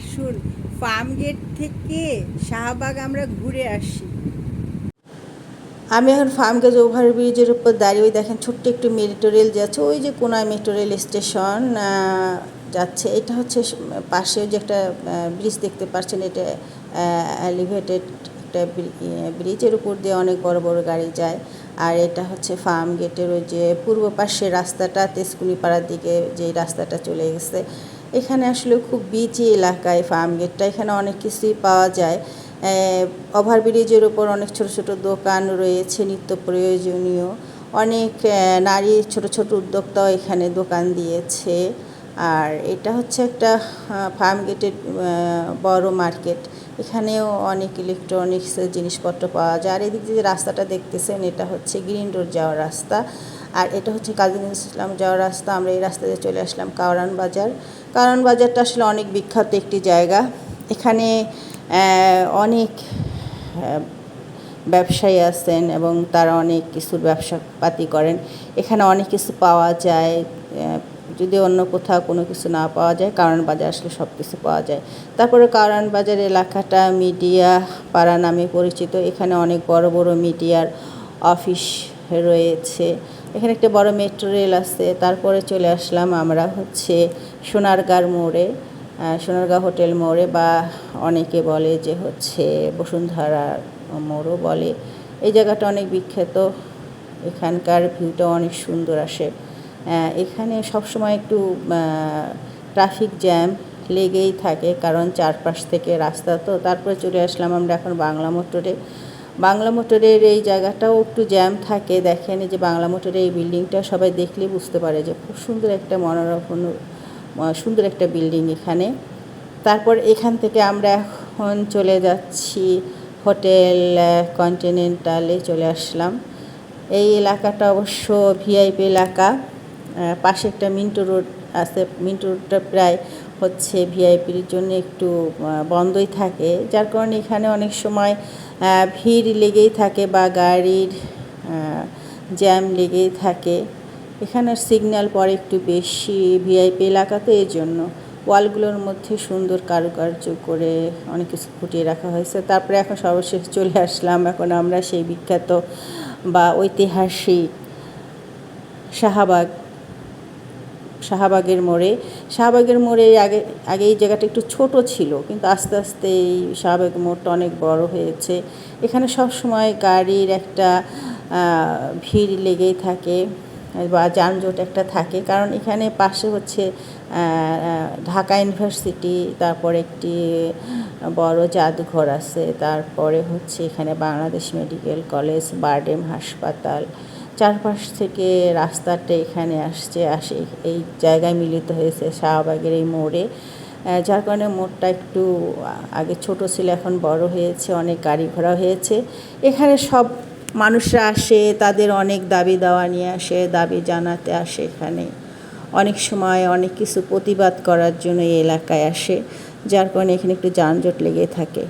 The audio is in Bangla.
আসুন ফার্ম গেট থেকে শাহবাগ আমরা ঘুরে আসি। আমি এখন ফার্ম গেট ওভারব্রিজের উপর দাঁড়িয়ে, ওই দেখেন ছোট্ট একটু মেট্রো রেল যাচ্ছে, ওই যে কোনায় মেট্রো রেল স্টেশন যাচ্ছে। এটা হচ্ছে পাশেও যে একটা ব্রিজ দেখতে পাচ্ছেন, এটা এলিভেটেড একটা ব্রিজের উপর দিয়ে অনেক বড় বড় গাড়ি যায়। আর এটা হচ্ছে ফার্ম গেটের ওই যে পূর্ব পাশে রাস্তাটা, তেজকুনিপাড়ার দিকে যে রাস্তাটা চলে গেছে। এখানে আসলে খুব বিচি এলাকায় ফার্ম গেটটা, এখানে অনেক কিছুই পাওয়া যায়। ওভারব্রিজের ওপর অনেক ছোট ছোট দোকান রয়েছে, নিত্য প্রয়োজনীয়। অনেক নারী ছোট ছোট উদ্যোক্তাও এখানে দোকান দিয়েছে। আর এটা হচ্ছে একটা ফার্ম গেটের বড় মার্কেট। এখানেও অনেক ইলেকট্রনিক্সের জিনিসপত্র পাওয়া যায়। আর এদিক দিয়ে রাস্তাটা দেখতেছেন, এটা হচ্ছে গ্রিন রোড যাওয়ার রাস্তা, আর এটা হচ্ছে কাজী নজরুল ইসলাম যাওয়ার রাস্তা। আমরা এই রাস্তা দিয়ে চলে আসলাম কারওয়ান বাজার। কারওয়ান বাজারটা আসলে অনেক বিখ্যাত একটি জায়গা। এখানে অনেক ব্যবসায়ী আছেন এবং তারা অনেক কিছুর ব্যবসাপাতি করেন। এখানে অনেক কিছু পাওয়া যায়, যদি অন্য কোথাও কোনো কিছু না পাওয়া যায়, কারওয়ান বাজার আসলে সব কিছু পাওয়া যায়। তারপরে কারওয়ান বাজার এলাকাটা মিডিয়া পাড়া নামে পরিচিত। এখানে অনেক বড় বড় মিডিয়ার অফিস রয়েছে। এখানে একটা বড় মেট্রো রেল আছে। তারপরে চলে আসলাম আমরা হচ্ছে সোনারগাঁর মোড়ে, সোনারগাঁ হোটেল মোড়ে, বা অনেকে বলে যে হচ্ছে বসুন্ধরা মোড়ও বলে। এই জায়গাটা অনেক বিখ্যাত, এখানকার ভিউটা অনেক সুন্দর আসে। এখানে সবসময় একটু ট্রাফিক জ্যাম লেগেই থাকে, কারণ চারপাশ থেকে রাস্তা তো। তারপরে চলে আসলাম আমরা এখন বাংলা মোটরে। বাংলা মোটরের এই জায়গাটাও একটু জ্যাম থাকে। দেখেন এই যে বাংলা মোটরের এই বিল্ডিংটা সবাই দেখলেই বুঝতে পারে যে খুব সুন্দর একটা মনোরম সুন্দর একটা বিল্ডিং এখানে। তারপর এখান থেকে আমরা এখন চলে যাচ্ছি হোটেল কন্টিনেন্টালে চলে আসলাম। এই এলাকাটা অবশ্য ভিআইপি এলাকা। পাশে একটা মিন্টু রোড আছে, মিন্টু রোডটা প্রায় হচ্ছে ভিআইপির জন্য একটু বন্ধই থাকে, যার কারণে এখানে অনেক সময় ভিড় লেগেই থাকে বা গাড়ির জ্যাম লেগেই থাকে। এখানের সিগন্যাল পরে একটু বেশি ভিআইপি এলাকা, তো এই জন্য ওয়ালগুলোর মধ্যে সুন্দর কারুকার্য করে অনেক কিছু ফুটিয়ে রাখা হয়েছে। তারপরে এখন সর্বশেষ চলে আসলাম এখন আমরা সেই বিখ্যাত বা ঐতিহাসিক শাহবাগের মোড়ে। শাহবাগের মোড়ে আগে এই জায়গাটা একটু ছোট ছিল, কিন্তু আস্তে আস্তে এই শাহবাগ মোড়টা অনেক বড় হয়েছে। এখানে সব সময় গাড়ির একটা ভিড় লেগেই থাকে বা যানজট একটা থাকে, কারণ এখানে পাশে হচ্ছে ঢাকা ইউনিভার্সিটি, তারপরে একটি বড় জাদুঘর আছে, তারপরে হচ্ছে এখানে বাংলাদেশ মেডিকেল কলেজ, বারডেম হাসপাতাল। চারপাশ থেকে রাস্তাটা এখানে আসে এই জায়গায় মিলিত হয়েছে শাহবাগের এই মোড়ে, যার কারণে মোড়টা একটু আগে ছোট ছিল, এখন বড় হয়েছে, অনেক গাড়ি ঘোড়া হয়েছে। এখানে সব মানুষরা আসে, তাদের অনেক দাবি দাওয়া নিয়ে আসে, দাবি জানাতে আসে। এখানে অনেক সময় অনেক কিছু প্রতিবাদ করার জন্য এই এলাকায় আসে, যার কারণে এখানে একটু যানজট লেগে থাকে।